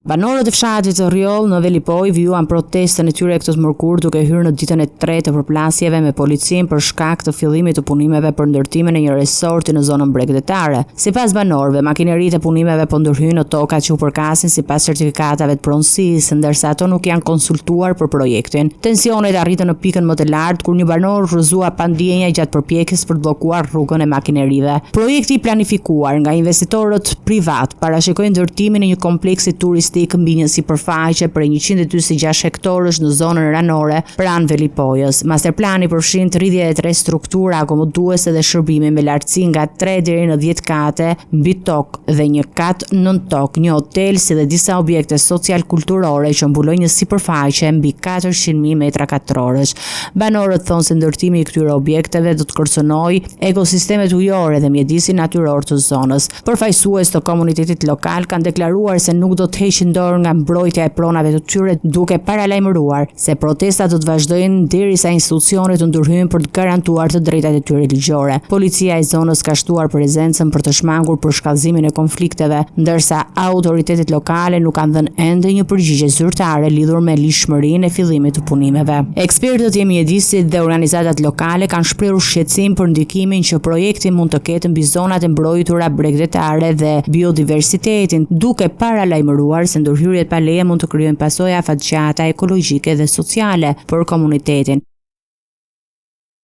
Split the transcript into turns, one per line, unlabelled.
Banorët e fshatit të Rjoll në Velipoj vijuan protestën e tyre këtë mërkur duke hyrë në ditën e 3 të përplasjeve me policinë për shkak të fillimit të punimeve për ndërtimin e një resorti në zonën bregdetare. Sipas banorëve, makineritë e punimeve po ndërhyjnë në tokat që u përkasin sipas certifikatave të pronësisë, ndërsa ato nuk janë konsultuar për projektin. Tensionet arritën në pikën më të lartë kur një banor rrëzua pa ndjenja gjatë përpjekjes për të bllokuar rrugën e makinerive. Projekti i planifikuar nga investitorët privat parashikoi ndërtimin e një kompleksi turistik mbi një sipërfaqe për 126 hektarësh në zonën ranore pranë Velipojës. Masterplani përfshin 33 struktura akomoduese dhe shërbime me lartësi nga 3 deri në 10 kate mbi tokë dhe një kat nën tokë, një hotel si dhe disa objekte social-kulturore që mbulojnë një sipërfaqe mbi 400.000 metra katrorësh. Banorët thonë se ndërtimi i këtyre objekteve do të kërcënojë ekosistemet ujore dhe mjedisin natyror të zonës. Përfaqësues të komunitetit lokal kanë deklaruar se nuk do të heqin dorë nga mbrojtja e pronave të tyre, duke paralajmëruar se protestat do të vazhdojnë derisa institucionet të ndërhyjnë për të garantuar të drejtat e tyre ligjore. Policia e zonës ka shtuar prezencën për të shmangur për shkallëzimin e konflikteve, ndërsa autoritetet lokale nuk kanë dhënë ende një përgjigje zyrtare lidhur me lishmërinë e fillimit të punimeve. Ekspertët e mjedisit dhe organizatat lokale kanë shprehur shqetësim për ndikimin që projekti mund të ketë mbi zonat e mbrojtura bregdetare dhe biodiversitetin, duke paralajmëruar se ndërhyrjet pa leje mund të krijojnë pasoja afatgjata ekologjike dhe sociale për komunitetin.